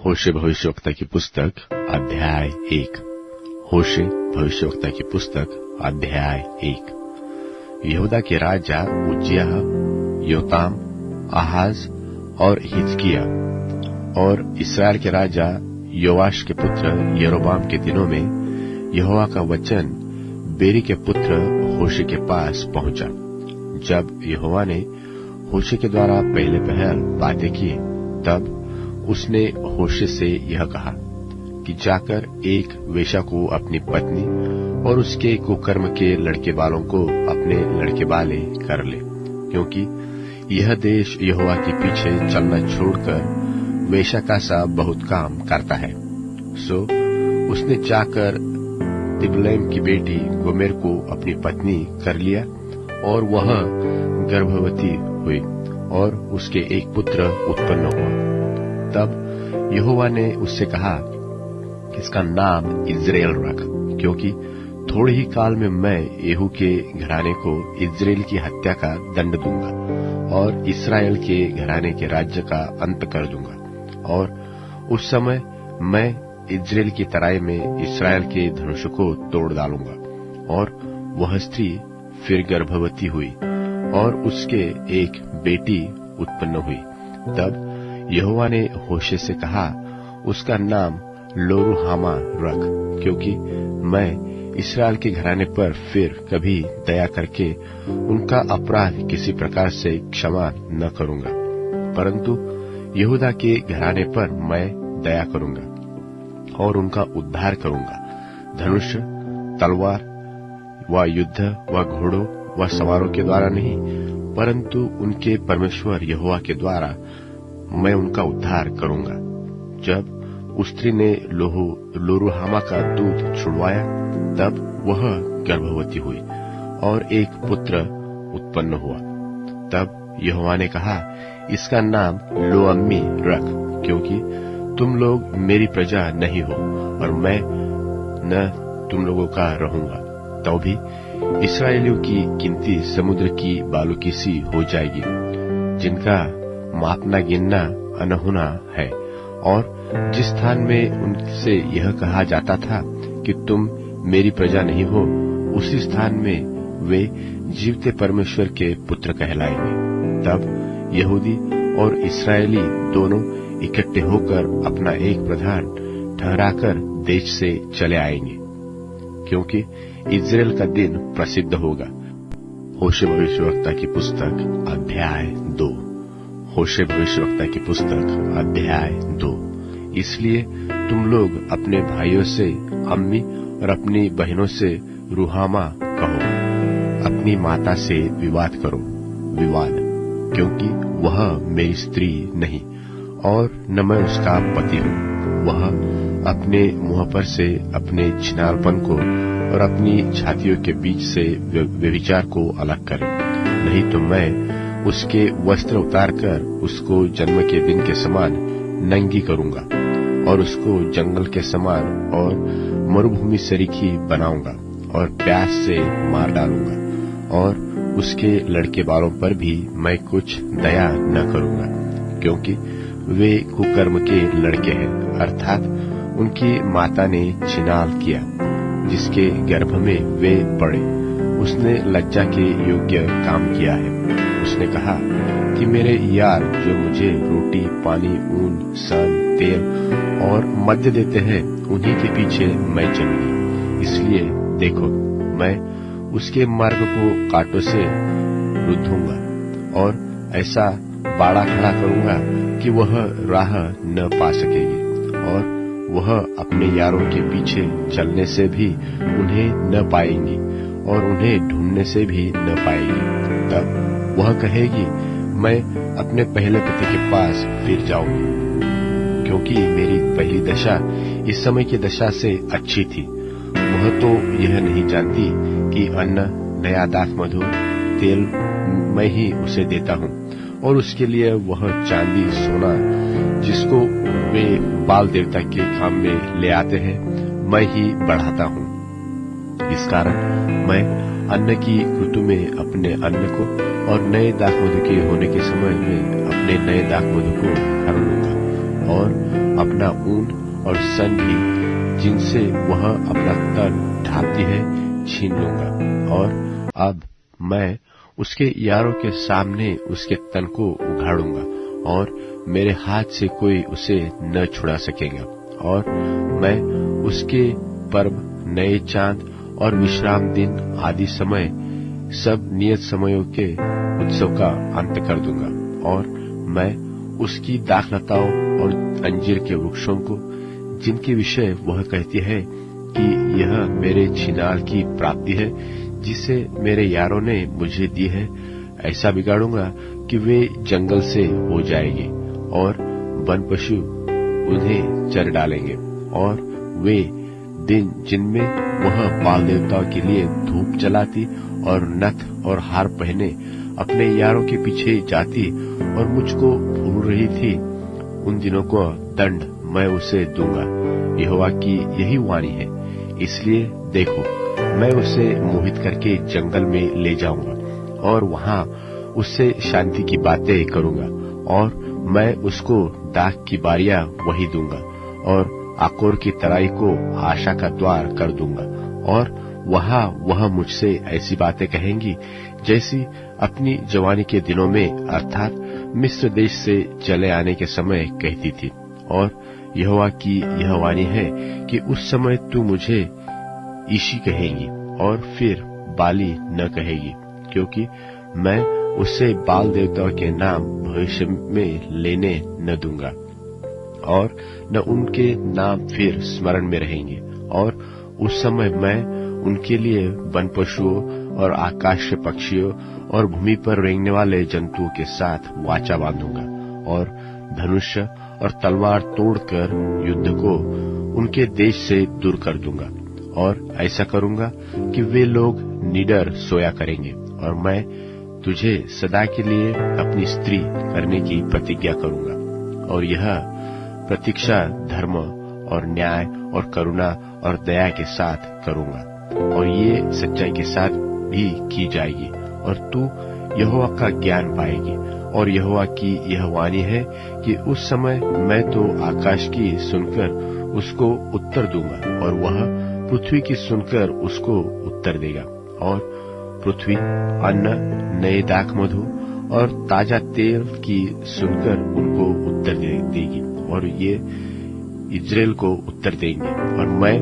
होशे भविष्यवक्ता की पुस्तक अध्याय 1। होशे भविष्यवक्ता की पुस्तक अध्याय 1। यहूदा के राजा उज्जियाह, योताम, आहाज और हिजकिया और इस्राएल के राजा योआश के पुत्र यरोबाम के दिनों में यहोवा का वचन बेरी के पुत्र होशे के पास पहुंचा। जब यहोवा ने होशे के द्वारा पहले पहल बातें की, तब उसने होशे से यह कहा कि जाकर एक वेश्या को अपनी पत्नी और उसके कुकर्म के लड़के बालों को अपने लड़के बाले कर ले, क्योंकि यह देश यहोवा के पीछे चलना छोड़कर वेश्या का सा बहुत काम करता है। सो उसने जाकर दिबलैम की बेटी गोमेर को अपनी पत्नी कर लिया और वह गर्भवती हुई और उसके एक पुत्र उत्पन्न हुआ। तब यहोवा ने उससे कहा, इसका नाम इज़राइल रख, क्योंकि थोड़े ही काल में मैं येहू के घराने को इज़राइल की हत्या का दंड दूंगा और इस्राएल के घराने के राज्य का अंत कर दूंगा। और उस समय मैं इज़राइल की तराई में इस्राएल के धनुष को तोड़ डालूंगा। और वह स्त्री फिर गर्भवती हुई और उसके एक बेटी उत्पन्न हुई। तब यहोवा ने होशे से कहा, उसका नाम लोरुहामा रख, क्योंकि मैं इस्राएल के घराने पर फिर कभी दया करके उनका अपराध किसी प्रकार से क्षमा न करूंगा, परंतु यहूदा के घराने पर मैं दया करूंगा और उनका उद्धार करूंगा। धनुष, तलवार व युद्ध व घोड़ों व सवारों के द्वारा नहीं, परंतु उनके परमेश्वर यहोवा के द्वारा मैं उनका उद्धार करूंगा। जब उस स्त्री ने लोरुहामा का दूध छुड़वाया, तब वह गर्भवती हुई और एक पुत्र उत्पन्न हुआ। तब यहोवा ने कहा, इसका नाम लोअम्मी रख, क्योंकि तुम लोग मेरी प्रजा नहीं हो और मैं न तुम लोगों का रहूंगा। तो भी इस्राएलियों की गिनती समुद्र की बालू की सी हो जाएगी, जिनका मापना गिनना अनहोना है। और जिस स्थान में उनसे यह कहा जाता था कि तुम मेरी प्रजा नहीं हो, उसी स्थान में वे जीवते परमेश्वर के पुत्र कहलाएंगे। तब यहूदी और इस्राएली दोनों इकट्ठे होकर अपना एक प्रधान ठहराकर देश से चले आएंगे, क्योंकि इज़राइल का दिन प्रसिद्ध होगा। होशे भविष्यवक्ता की पुस्तक अध्याय 2। होशे भविष्यवक्ता की पुस्तक अध्याय 2। इसलिए तुम लोग अपने भाइयों से अम्मी और अपनी बहनों से रुहामा कहो, अपनी माता से विवाद करो, क्योंकि वह मेरी स्त्री नहीं और न मैं उसका पति हूँ। वह अपने मुंह पर से अपने छिनालपन को और अपनी छातियों के बीच से व्यभिचार को अलग करे, नहीं तो मैं उसके वस्त्र उतारकर उसको जन्म के दिन के समान नंगी करूंगा और उसको जंगल के समान और मरुभूमि सरीखी बनाऊंगा और प्यास से मार डालूंगा। और उसके लड़के बालों पर भी मैं कुछ दया न करूंगा, क्योंकि वे कुकर्म के लड़के हैं, अर्थात उनकी माता ने छिनाल किया, जिसके गर्भ में वे पड़े। उसने लज्जा के योग्य काम किया है। उसने कहा कि मेरे यार जो मुझे रोटी, पानी, ऊन, सन, तेल और मद्य देते हैं, उन्हीं के पीछे मैं चलूंगी। इसलिए देखो, मैं उसके मार्ग को कांटों से रुद्धूंगा और ऐसा बाड़ा खड़ा करूंगा कि वह राह न पा सकेगी, और वह अपने यारों के पीछे चलने से भी उन्हें न पाएंगी और उन्हें ढूंढने से भी न पाएगी। तब वह कहेगी, मैं अपने पहले पति के पास फिर जाऊंगी, क्योंकि मेरी पहली दशा इस समय की दशा से अच्छी थी। वह तो यह नहीं जानती कि अन्न, नया दाख मधु, तेल मैं ही उसे देता हूँ, और उसके लिए वह चांदी, सोना जिसको वे बाल देवता के काम में ले आते हैं, मैं ही बढ़ाता हूँ। इस कारण मैं अन्न की ऋतु में अपने अन्न को और नए दाख मधु के होने के समय में अपने नए दाख मधु को हर लूंगा और अपना ऊन और सन भी जिनसे वह अपना तन ढांपती है छीन लूंगा। और अब मैं उसके यारों के सामने उसके तन को उघाड़ूंगा और मेरे हाथ से कोई उसे न छुड़ा सकेगा। और मैं उसके पर्व, नए चांद और विश्राम दिन आदि समय, सब नियत समयों के उत्सव का अंत कर दूंगा। और मैं उसकी दाखलताओं और अंजीर के वृक्षों को, जिनके विषय वह कहती है कि यह मेरे छिनाल की प्राप्ति है जिसे मेरे यारों ने मुझे दी है, ऐसा बिगाड़ूंगा कि वे जंगल से हो जाएंगे और वन पशु उन्हें चर डालेंगे। और वे दिन जिनमें वह बाल देवताओं के लिए धूप जलाती और नथ और हार पहने अपने यारों के पीछे जाती और मुझको भूल रही थी, उन दिनों को दंड मैं उसे दूंगा। यहोवा की यही वाणी है। इसलिए देखो, मैं उसे मोहित करके जंगल में ले जाऊंगा और वहां उससे शांति की बातें करूंगा। और मैं उसको दाख की बारियां वही दूंगा और आकोर की तराई को आशा का द्वार कर दूंगा। और वहां वह मुझसे ऐसी बातें कहेंगी जैसी अपनी जवानी के दिनों में, अर्थात मिस्र देश से चले आने के समय कहती थी। और यहोवा की यह वाणी है कि उस समय तू मुझे ईशी कहेगी और फिर बाली न कहेगी, क्योंकि मैं उससे बाल देवताओं के नाम भविष्य में लेने न दूंगा और न उनके नाम फिर स्मरण में रहेंगे। और उस समय मैं उनके लिए वन पशुओं और आकाश के पक्षियों और भूमि पर रेंगने वाले जंतुओं के साथ वाचा बांधूंगा और धनुष्य और तलवार तोड़कर युद्ध को उनके देश से दूर कर दूंगा। और ऐसा करूंगा कि वे लोग निडर सोया करेंगे। और मैं तुझे सदा के लिए अपनी स्त्री करने की प्रतिज्ञा करूंगा। और यह प्रतीक्षा धर्म और न्याय और करुणा और दया के साथ करूंगा, और ये सच्चाई के साथ भी की जाएगी। और तू यहोवा का ज्ञान पाएगी। और यहोवा की यह वाणी है कि उस समय मैं तो आकाश की सुनकर उसको उत्तर दूंगा और वह पृथ्वी की सुनकर उसको उत्तर देगा। और पृथ्वी अन्न, नए दाख मधु और ताजा तेल की सुनकर उनको उत्तर देगी और ये इस्राएल को उत्तर देंगे। और मैं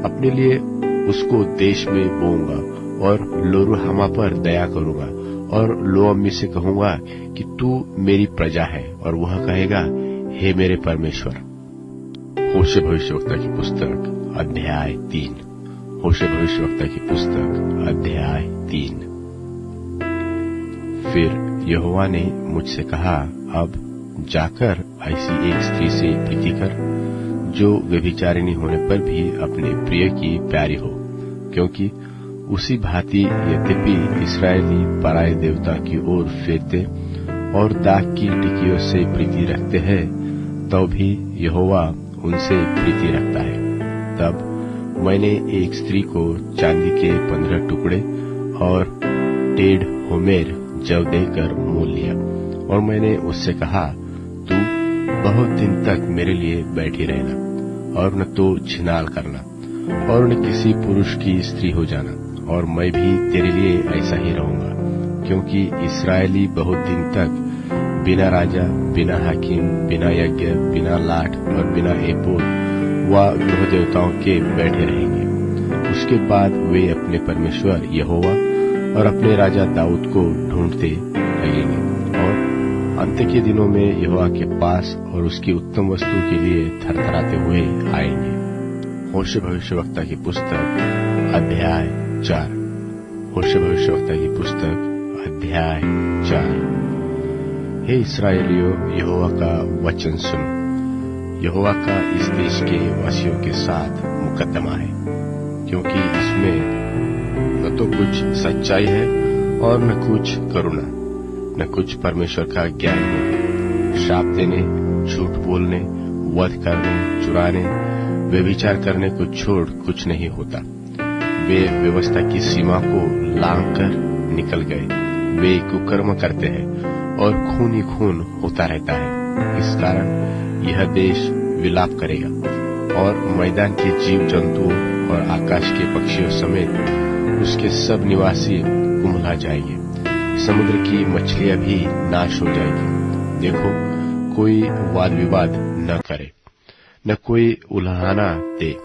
अपने लिए उसको देश में बोऊंगा और लोरुहामा पर दया करूंगा और लोअम्मी से कहूंगा कि तू मेरी प्रजा है, और वह कहेगा, हे मेरे परमेश्वर। होशे भविष्यवक्ता की पुस्तक अध्याय 3। होशे भविष्यवक्ता की पुस्तक अध्याय 3। फिर यहोवा ने मुझसे कहा, अब जाकर ऐसी एक स्त्री से प्रीति कर जो व्यभिचारिणी होने पर भी अपने प्रिय की प्यारी हो, क्योंकि उसी भांति यद्यपि इस्राएली पराये देवता की ओर फेरते और दाख की टिकियों से प्रीति रखते हैं, तो भी यहोवा उनसे प्रीति रखता है। तब मैंने एक स्त्री को चांदी के 15 टुकड़े और 1.5 होमेर जव देकर मोल लिया। और मैंने उससे कहा, तू बहुत दिन तक मेरे लिए बैठी रहना और न तो छिनाल करना और न किसी पुरुष की स्त्री हो जाना, और मैं भी तेरे लिए ऐसा ही रहूंगा। क्योंकि इस्राएली बहुत दिन तक बिना राजा, बिना हाकिम, बिना यज्ञ, बिना लाठ और बिना एपोद व ग्रह देवताओं के बैठे रहेंगे। उसके बाद वे अपने परमेश्वर यहोवा और अपने राजा दाऊद को ढूंढते लगेंगे और अंत के दिनों में यहोवा के पास और उसकी उत्तम वस्तु के लिए थरथराते हुए आएंगे। होशे भविष्यवक्ता की पुस्तक अध्याय 4। होशे भविष्यवक्ता की पुस्तक अध्याय 4। हे इस्राएलियों, यहोवा का वचन सुनो। यहोवा का इस देश के वासियों के साथ मुकदमा है, क्योंकि इसमें न तो कुछ सच्चाई है और न कुछ करुणा, न कुछ परमेश्वर का ज्ञान है। श्राप देने, झूठ बोलने, वध करने, चुराने, व्यभिचार करने को छोड़ कुछ नहीं होता। वे व्यवस्था की सीमा को लांघ कर निकल गए। वे कुकर्म करते हैं और खून ही खून होता रहता है। इस कारण यह देश विलाप करेगा और मैदान के जीव जंतुओं और आकाश के पक्षियों समेत उसके सब निवासी कुम्हला जाएंगे। समुद्र की मछलियां भी नाश हो जाएगी। देखो, कोई वाद विवाद न करे, न कोई उल्हाना दे,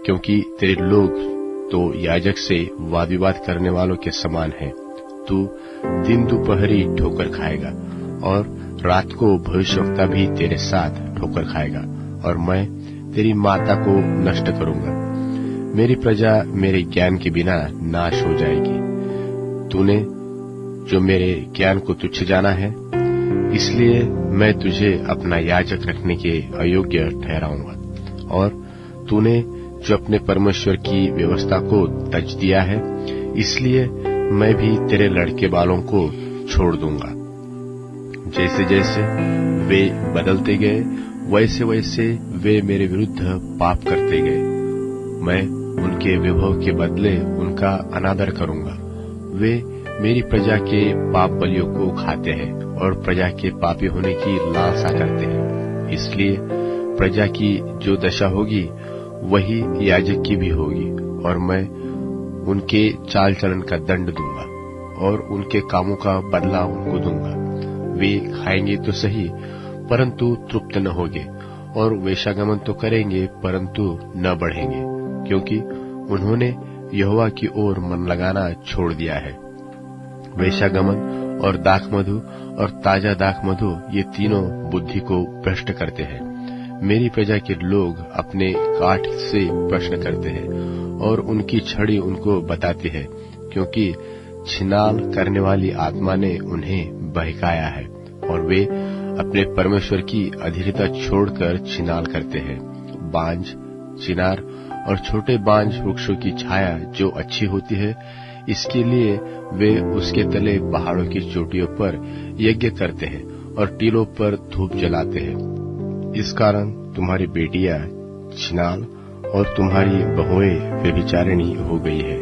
क्योंकि तेरे लोग तो याजक से वाद विवाद करने वालों के समान हैं। तू दिन दोपहरी ठोकर खाएगा और रात को भविष्यवक्ता भी तेरे साथ ठोकर खाएगा, और मैं तेरी माता को नष्ट करूंगा। मेरी प्रजा मेरे ज्ञान के बिना नाश हो जाएगी। तूने जो मेरे ज्ञान को तुच्छ जाना है, इसलिए मैं तुझे अपना याजक रखने के अयोग्य ठहराऊंगा। और तूने जो अपने परमेश्वर की व्यवस्था को तज दिया है, इसलिए मैं भी तेरे लड़के बालों को छोड़ दूंगा। जैसे जैसे वे बदलते गए, वैसे वैसे वे मेरे विरुद्ध पाप करते गए। मैं उनके विभव के बदले उनका अनादर करूंगा। वे मेरी प्रजा के पाप बलियों को खाते हैं और प्रजा के पापी होने की लालसा करते हैं। इसलिए प्रजा की जो दशा होगी वही याजक की भी होगी, और मैं उनके चाल चलन का दंड दूंगा और उनके कामों का बदला उनको दूंगा। वे खाएंगे तो सही, परंतु तृप्त न होंगे, और वेश्यागमन तो करेंगे परंतु न बढ़ेंगे, क्योंकि उन्होंने यहोवा की ओर मन लगाना छोड़ दिया है। वेश्यागमन और दाखमधु और ताजा दाखमधु, ये तीनों बुद्धि को भ्रष्ट करते हैं। मेरी प्रजा के लोग अपने काठ से प्रश्न करते हैं और उनकी छड़ी उनको बताती है, क्योंकि छिनाल करने वाली आत्मा ने उन्हें बहकाया है, और वे अपने परमेश्वर की अधीरता छोड़कर छिनाल करते हैं। बांज, चिनार और छोटे बांज वृक्षों की छाया जो अच्छी होती है, इसके लिए वे उसके तले पहाड़ों की चोटियों पर यज्ञ करते हैं और टीलों पर धूप जलाते हैं। इस कारण तुम्हारी बेटियां छिनाल और तुम्हारी बहुएं व्यभिचारिणी हो गई है।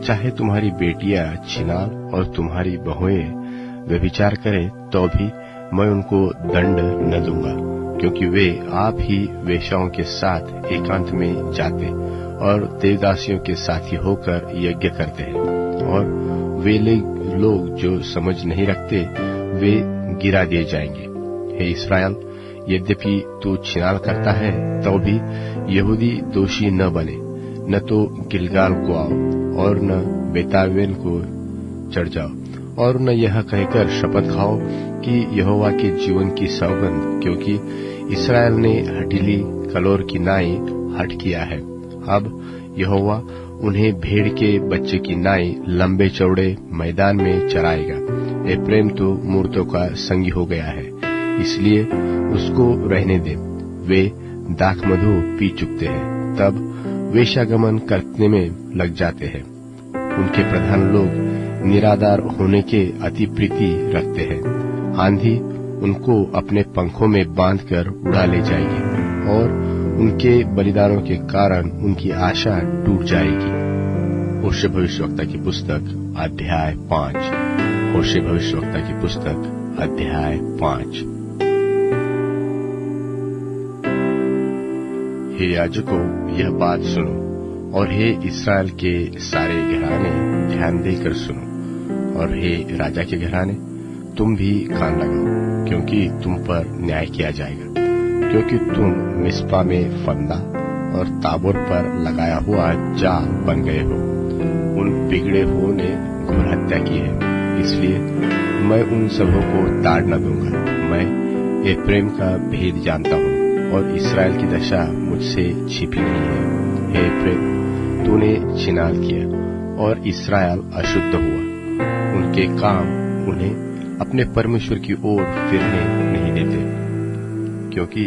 चाहे तुम्हारी बेटियां छिनाल और तुम्हारी बहुएं व्यभिचार करें, तो भी मैं उनको दंड न दूंगा, क्योंकि वे आप ही वेश्याओं के साथ एकांत में जाते और देवदासियों के साथी होकर यज्ञ करते हैं। और वे लोग जो समझ नहीं रखते, वे गिरा दिए जाएंगे। हे इस्राएल, यद्यपि तू छिनाल करता है, तो भी यहूदी दोषी न बने। न तो गिलगाल को आओ और न बेतावेन को चढ़ जाओ, और न यह कहकर शपथ खाओ कि यहोवा के जीवन की सौगंध, क्योंकि इस्राएल ने हठीली कलोर की नाई हठ किया है। अब यहोवा उन्हें भेड़ के बच्चे की नाई लंबे चौड़े मैदान में चराएगा। एप्रेम तो मूर्तों का संगी हो गया है, इसलिए उसको रहने दे। वे दाखमधु पी चुकते हैं, तब वेश्यागमन करने में लग जाते हैं। उनके प्रधान लोग निराधार होने के अति प्रीति रखते हैं। आंधी उनको अपने पंखों में बांधकर उड़ा ले जाएगी, और उनके बलिदानों के कारण उनकी आशा टूट जाएगी। होशे भविष्यवक्ता की पुस्तक अध्याय 5। होशे भविष्यवक्ता की पुस्तक अध्याय 5। हे याजकों, यह बात सुनो, और हे इस्राएल के सारे घराने ध्यान देकर सुनो, और हे राजा के घराने तुम भी कान लगाओ, क्योंकि तुम पर न्याय किया जाएगा। क्योंकि तुम मिस्पा में फंदा और ताबोर पर लगाया हुआ जाल बन गए हो। उन बिगड़े हुओं ने घोर हत्या की है, इसलिए मैं उन सबों को ताड़ न दूंगा। मैं एप्रेम का भेद जानता हूँ, और इस्राएल की दशा मुझसे छिपी नहीं है। हे एप्रेम, तूने छिनाल किया और इस्राएल अशुद्ध हुआ। उनके काम उन्हें अपने परमेश्वर की ओर फिरने नहीं देते, क्योंकि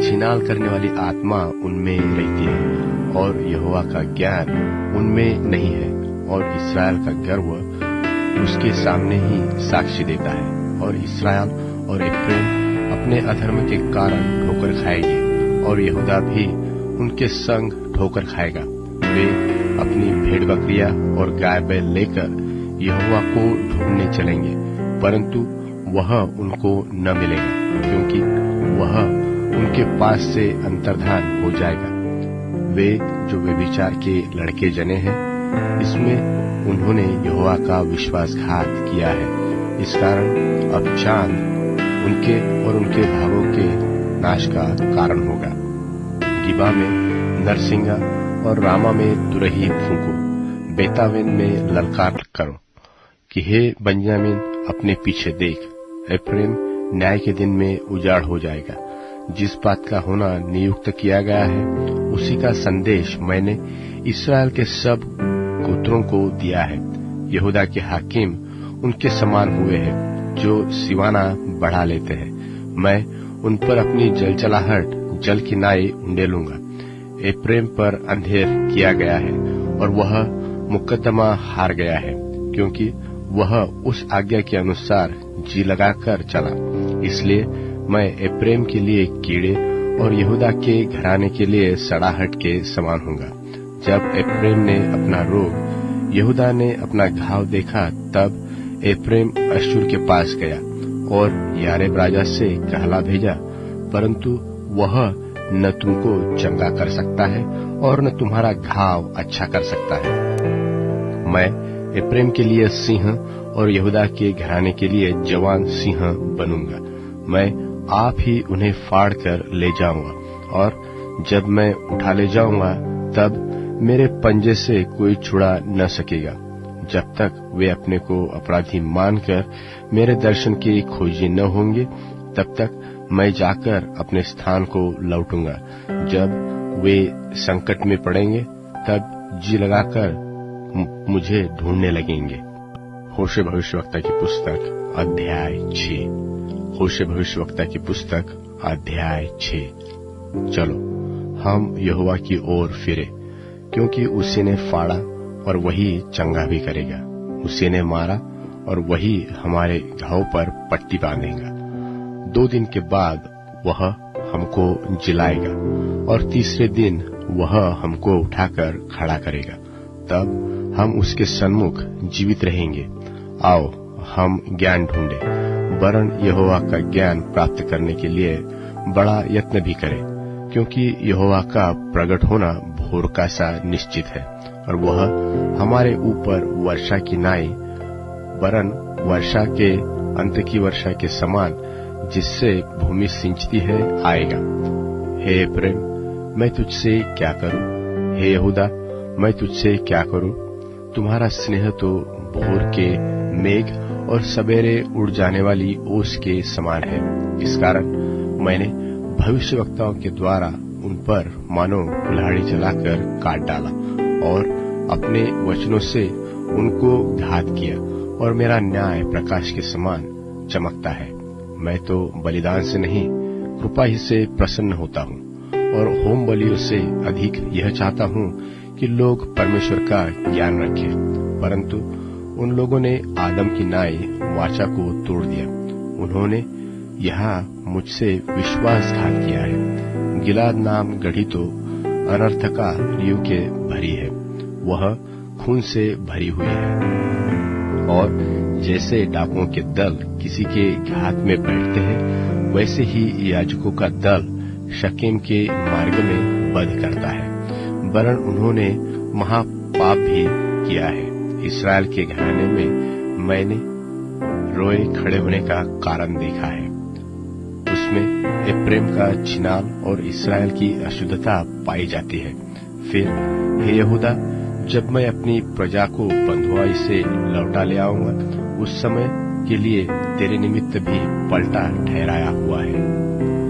छिनाल करने वाली आत्मा उनमें रहती है और यहोवा का ज्ञान उनमें नहीं है, और इस्राएल का गर्व उसके सामने ही साक्षी देता है। और इस्राएल और एप्रेम अपने अधर्म के कारण ठोकर खाएगी, और यहूदा भी उनके संग ठोकर खाएगा। वे अपनी भेड़ बकरियां और गाय बैल लेकर यहोवा को ढूंढने चलेंगे, परंतु वह उनको न मिलेगा, क्योंकि वह उनके पास से अंतर्धान हो जाएगा। वे जो व्यभिचार के लड़के जने हैं, इसमें उन्होंने यहोवा का विश्वासघात किया है। इस कारण अब चांद उनके और उनके भागों के नाश का कारण होगा। गिबा में नरसिंगा और रामा में तुरही फूंको, बेतावेन में ललकार करो कि हे बंजामिन अपने पीछे देख, एफ्रेम न्याय के दिन में उजाड़ हो जाएगा। जिस बात का होना नियुक्त किया गया है, उसी का संदेश मैंने इस्राएल के सब गोत्रों को दिया है। यहूदा के हाकिम उनके समान हुए हैं, जो सिवाना बढ़ा लेते हैं। मैं उन पर अपनी जलजलाहट जल की नाई उंडेलूंगा। एफ्रेम पर अंधेर किया गया है और वह मुकदमा हार गया है, क्योंकि वह उस आज्ञा के अनुसार जी लगाकर चला। इसलिए मैं एफ्रेम के लिए कीड़े और यहूदा के घराने के लिए सड़ाहट के समान हूंगा। जब एफ्रेम ने अपना रोग, यहूदा ने अपना घाव देखा, तब एफ्रेम अश्शूर के पास गया और यारेब राजा से कहला भेजा, परंतु वह न तुमको चंगा कर सकता है और न तुम्हारा घाव अच्छा कर सकता है। मैं एफ्रेम के लिए सिंह और यहूदा के घराने के लिए जवान सिंह बनूंगा। मैं आप ही उन्हें फाड़ कर ले जाऊंगा, और जब मैं उठा ले जाऊंगा तब मेरे पंजे से कोई छुड़ा न सकेगा। जब तक वे अपने को अपराधी मानकर मेरे दर्शन के खोजी न होंगे, तब तक मैं जाकर अपने स्थान को लौटूंगा। जब वे संकट में पड़ेंगे, तब जी लगाकर मुझे ढूंढने लगेंगे। होशे भविष्यवक्ता की पुस्तक अध्याय 6। होशे भविष्यवक्ता की पुस्तक अध्याय 6। चलो हम यहोवा की ओर फिरे, क्योंकि उसी ने फाड़ा और वही चंगा भी करेगा। उसी ने मारा और वही हमारे घाव पर पट्टी बांधेगा। 2 दिन के बाद वह हमको जिलाएगा और तीसरे दिन वह हमको उठाकर खड़ा करेगा। तब हम उसके सन्मुख जीवित रहेंगे। आओ हम ज्ञान ढूंढे, वरन यहोवा का ज्ञान प्राप्त करने के लिए बड़ा यत्न भी करें, क्योंकि यहोवा का प्रकट होना भोर का सा निश्चित है, और वह हमारे ऊपर वर्षा की नाई, वरन वर्षा के अंत की वर्षा के समान, जिससे भूमि सिंचती है, आएगा। हे एफ्रेम, मैं तुझसे क्या करूं? हे यहूदा, मैं तुझसे क्या करूं? तुम्हारा स्नेह तो भोर के मेघ और सवेरे उड़ जाने वाली ओस के समान है। इस कारण मैंने भविष्यवक्ताओं के द्वारा उन पर मानो कुल्हाड़ी चलाकर काट डाला और अपने वचनों से उनको घात किया, और मेरा न्याय प्रकाश के समान चमकता है। मैं तो बलिदान से नहीं, कृपा ही से प्रसन्न होता हूँ, और होम बलियों से अधिक यह चाहता हूँ कि लोग परमेश्वर का ज्ञान रखें। परंतु उन लोगों ने आदम की नाई वाचा को तोड़ दिया। उन्होंने यहाँ मुझसे विश्वासघात किया है। गिलाद नाम गढ़ी तो अनर्थका रियु के भरी है, वह खून से भरी हुई है। और जैसे डाकुओं के दल किसी के घात में बैठते हैं, वैसे ही याजकों का दल शकेम के मार्ग में वध करता है। वरन उन्होंने महापाप भी किया है। इस्राएल के घराने में मैंने रोए खड़े होने का कारण देखा है। उसमें एफ्रेम का छिनाल और इस्राएल की अशुद्धता पाई जाती है। फिर हे यहूदा, जब मैं अपनी प्रजा को बंधुआई से लौटा ले आऊंगा, उस समय के लिए तेरे निमित्त भी पलटा ठहराया हुआ है।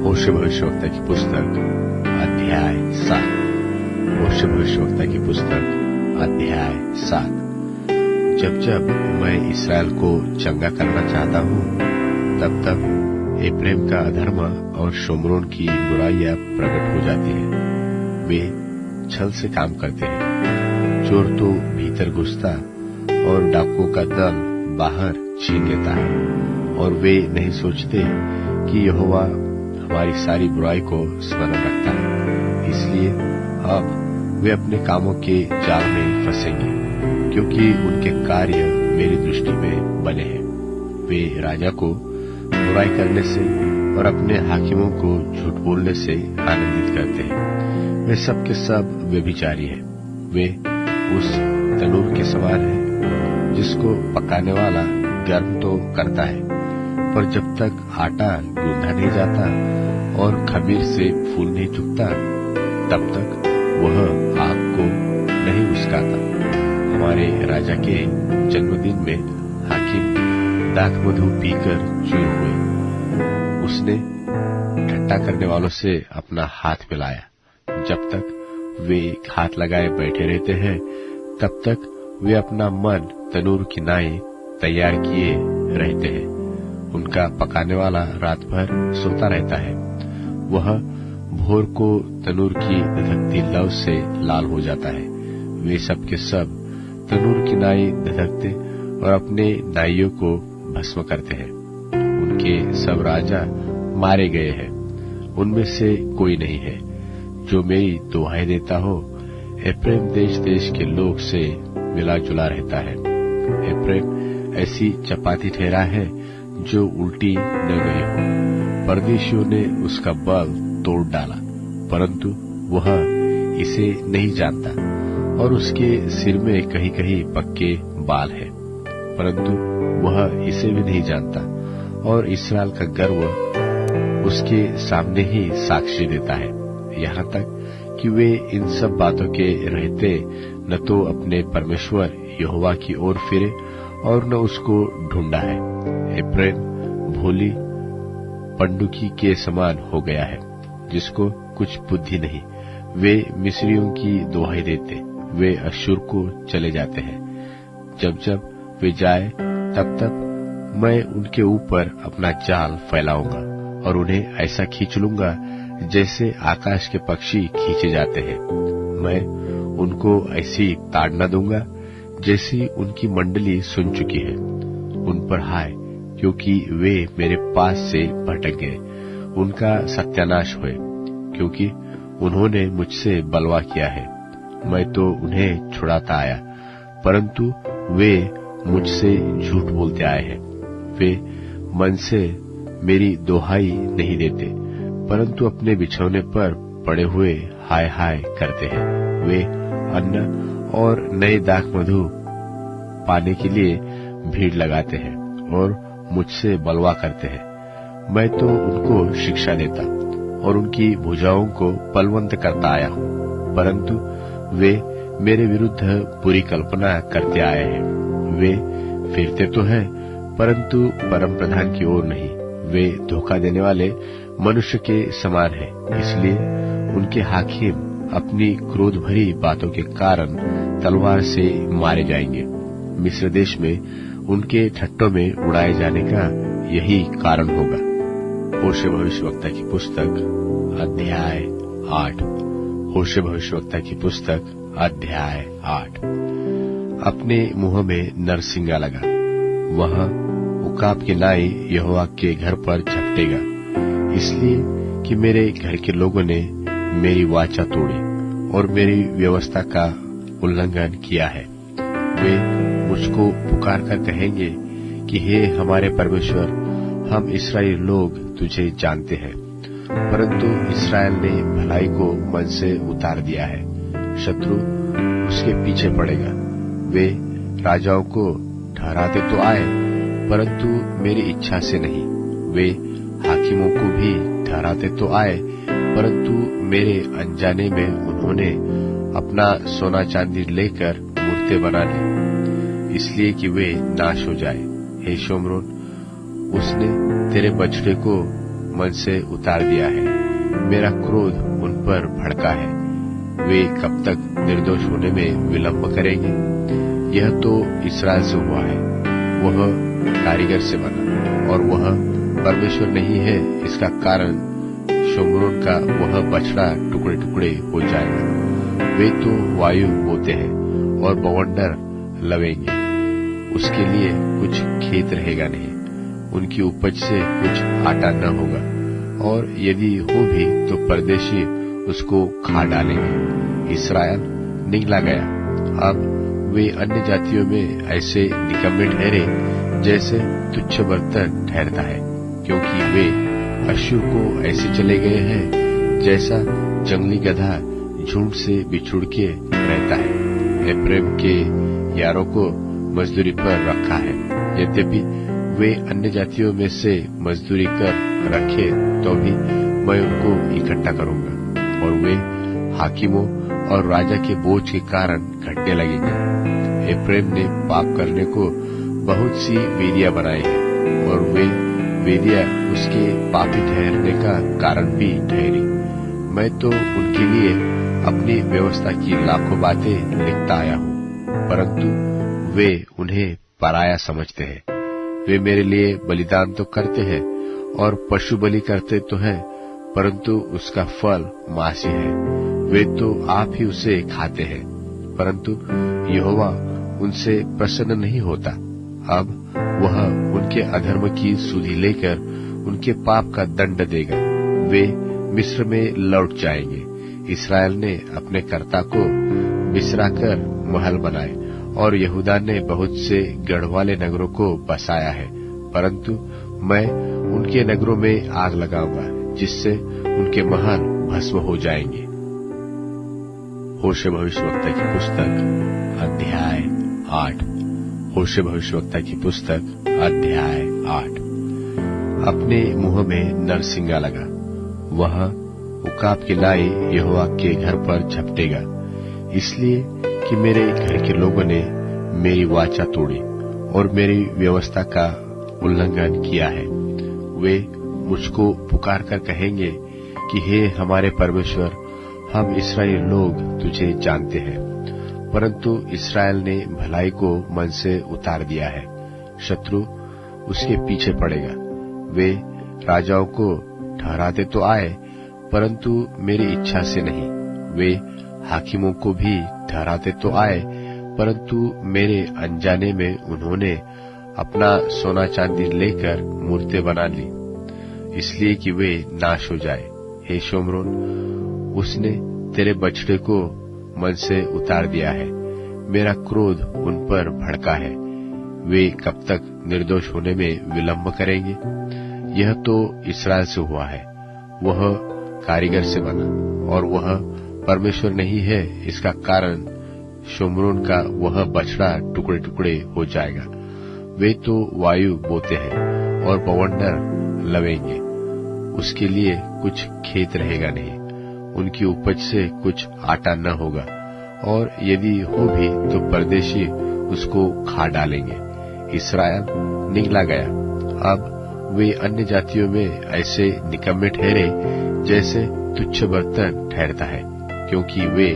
होशे भविष्यवक्ता की पुस्तक अध्याय 7। होशे भविष्यवक्ता की पुस्तक अध्याय 7। जब जब मैं इस्राएल को चंगा करना चाहता हूँ, तब तब एफ्रेम का अधर्म और शोमरोन की बुराइयां प्रकट हो जाती है। वे छल से काम करते हैं। चोर तो भीतर घुसता और डाकुओं का दल बाहर छीन लेता है, और वे नहीं सोचते कि यहोवा हमारी सारी बुराई को स्मरण रखता है। इसलिए अब वे अपने कामों के जाल में फंसेंगे, क्योंकि उनके कार्य मेरी दृष्टि में बने हैं। वे राजा को बुराई करने से और अपने हाकिमों को झूठ बोलने से आनंदित करते हैं। वे सब के सब व्यभिचारी हैं। वे उस तनूर के समान हैं जिसको पकाने वाला गर्म तो करता है, पर जब तक आटा गूंधा नहीं जाता और खमीर से फूल नहीं चुकता तब तक वह आग को नहीं उस्काता। हमारे राजा के जन्मदिन में हाकिम दाखमधु पीकर चूर हुए। उसने ठट्टा करने वालों से अपना हाथ मिलाया। जब तक वे हाथ लगाए बैठे रहते हैं तब तक वे अपना मन तनूर की नाई तैयार किए रहते हैं। उनका पकाने वाला रात भर सोता रहता है। वह भोर को तनूर की धधकती लौ से लाल हो जाता है। वे सब के सब तनूर की नाई धधकते और अपने नाइयों को भस्म करते हैं। उनके सब राजा मारे गए हैं, उनमें से कोई नहीं है जो मेरी दुहाई देता हो। एफ्रेम देश देश के लोग से मिला जुला रहता है। एफ्रेम ऐसी चपाती ठहरा है जो उल्टी न गई हो। परदेशियों ने उसका बल तोड़ डाला, परंतु वह इसे नहीं जानता, और उसके सिर में कहीं कहीं पक्के बाल हैं, परंतु वह इसे भी नहीं जानता, और इस्राएल का गर्व उसके सामने ही साक्षी देता है। यहाँ तक कि वे इन सब बातों के रहते न तो अपने परमेश्वर यहोवा की ओर फिरे और न उसको ढूंढा है। एफ्रेम भोली पंडुकी के समान हो गया है जिसको कुछ बुद्धि नहीं। वे मिस्रियों की दुहाई देते, वे अश्शूर को चले जाते हैं। जब जब वे जाए तब तब मैं उनके ऊपर अपना जाल फैलाऊंगा और उन्हें ऐसा खींच लूंगा जैसे आकाश के पक्षी खींचे जाते हैं। मैं उनको ऐसी ताड़ना दूंगा जैसी उनकी मंडली सुन चुकी है। उन पर हाय, क्योंकि वे मेरे पास से भटक गए। उनका सत्यानाश होए, क्योंकि उन्होंने मुझसे बलवा किया है। मैं तो उन्हें छुड़ाता आया, परंतु वे मुझसे झूठ बोलते आए हैं। वे मन से मेरी दोहाई नहीं देते, परंतु अपने बिछौने पर पड़े हुए हाय हाय करते हैं। वे अन्न और नए दाखमधु पाने के लिए भीड़ लगाते हैं और मुझसे बलवा करते हैं। मैं तो उनको शिक्षा देता और उनकी भुजाओं को बलवंत करता आया हूँ, परंतु वे मेरे विरुद्ध बुरी कल्पना करते आए हैं। वे फिरते तो हैं, परंतु परम प्रधान की ओर नहीं। वे धोखा देने वाले मनुष्य के समान हैं, इसलिए उनके हाकिम अपनी क्रोध भरी बातों के कारण तलवार से मारे जाएंगे। मिस्र देश में उनके ठट्टों में उड़ाए जाने का यही कारण होगा। होशे भविष्यवक्ता की पुस्तक अध्याय 8। होशे भविष्यवक्ता की पुस्तक अध्याय 8। अपने मुंह में नरसिंगा लगा, वह उकाब की नाई यहोवा के घर पर झपटेगा, इसलिए कि मेरे घर के लोगों ने मेरी वाचा तोड़ी और मेरी व्यवस्था का उल्लंघन किया है। वे मुझको पुकार कर कहेंगे कि हे हमारे परमेश्वर, हम इस्राएली लोग तुझे जानते हैं, परंतु इस्राएल ने भलाई को मन से उतार दिया है। शत्रु उसके पीछे पड़ेगा। वे राजाओं को ठहराते तो आए, परंतु मेरी इच्छा से नहीं। वे हाकिमों को भी ठहराते तो आए, परंतु मेरे अनजाने में उन्होंने अपना सोना चांदी लेकर मूर्तें बना ली, इसलिए कि वे नाश हो जाए। हे शोमरोन, उसने तेरे बछड़े को मन से उतार दिया है। मेरा क्रोध उन पर भड़का है। वे कब तक निर्दोष होने में विलंब करेंगे? यह तो इस्राएल से हुआ है, वह कारीगर से बना, और वह परमेश्वर नहीं है। इसका कारण शोमरोन का वह बछड़ा टुकड़े टुकड़े हो जाएगा। वे तो वायु बोते हैं और बवंडर लवेंगे, उसके लिए कुछ खेत रहेगा नहीं, उनकी उपज से कुछ आटा न होगा, और यदि हो भी तो परदेशी उसको खा डालेंगे। इस्राएल निगला गया। अब वे अन्य जातियों में ऐसे निकम्मे ठहरे जैसे तुच्छ बर्तन ठहरता है, क्योंकि वे अश्शूर को ऐसे चले गए हैं जैसा जंगली गधा झुंड से बिछुड़ के रहता है। एफ्रेम के यारों को मजदूरी पर रखा है, यद्यपि वे अन्य जातियों में से मजदूरी कर रखे तो भी मैं उनको इकट्ठा करूंगा और वे हाकिमों और राजा के बोझ के कारण घटने लगेंगे। एफ्रेम ने पाप करने को बहुत सी वेदियां बनाई हैं और वे वेदियां उसके पापी ठहरने का कारण भी ठहरी। मैं तो उनके लिए अपनी व्यवस्था की लाखों बातें लिखता आया हूँ, परंतु वे उन्हें पराया समझते हैं। वे मेरे लिए बलिदान तो करते हैं और पशु बलि करते तो हैं, परंतु उसका फल मांसी है। वे तो आप ही उसे खाते हैं, परंतु यहोवा उनसे प्रसन्न नहीं होता। अब वह उनके अधर्म की सुधि लेकर उनके पाप का दंड देगा। वे मिस्र में लौट जाएंगे। इस्राएल ने अपने कर्ता को बिसराकर महल बनाए और यहूदा ने बहुत से गढ़ वाले नगरों को बसाया है, परंतु मैं उनके नगरों में आग लगाऊंगा जिससे उनके महल भस्म हो जाएंगे। होशे भविष्यवक्ता की पुस्तक अध्याय 8। होशे भविष्यवक्ता की पुस्तक अध्याय 8। अपने मुंह में नरसिंगा लगा, वह उकाब की लाई यहोवा के घर पर झपटेगा, इसलिए कि मेरे घर के लोगों ने मेरी वाचा तोड़ी और मेरी व्यवस्था का उल्लंघन किया है। वे मुझको पुकार कर कहेंगे कि हे हमारे परमेश्वर, हम इस्राएली लोग तुझे जानते हैं, परंतु इस्राएल ने भलाई को मन से उतार दिया है। शत्रु उसके पीछे पड़ेगा। वे राजाओं को ठहराते तो आए, परंतु मेरी इच्छा से नहीं। वे हाकिमों को भी ठहराते तो आए, परंतु मेरे अनजाने में उन्होंने अपना सोना चांदी लेकर मूर्तें बना ली, इसलिए कि वे नाश हो जाए। हे शोमरोन, उसने तेरे बछड़े को मन से उतार दिया है। मेरा क्रोध उन पर भड़का है। वे कब तक निर्दोष होने में विलंब करेंगे? यह तो इस्राएल से हुआ है, वह कारीगर से बना और वह परमेश्वर नहीं है। इसका कारण शोमरोन का वह बछड़ा टुकड़े टुकड़े हो जाएगा। वे तो वायु बोते हैं और बवंडर लवेंगे, उसके लिए कुछ खेत रहेगा नहीं, उनकी उपज से कुछ आटा न होगा, और यदि हो भी तो परदेशी उसको खा डालेंगे। इस्राएल निगला गया। अब वे अन्य जातियों में ऐसे निकम्मे ठहरे जैसे तुच्छ बर्तन ठहरता है, क्योंकि वे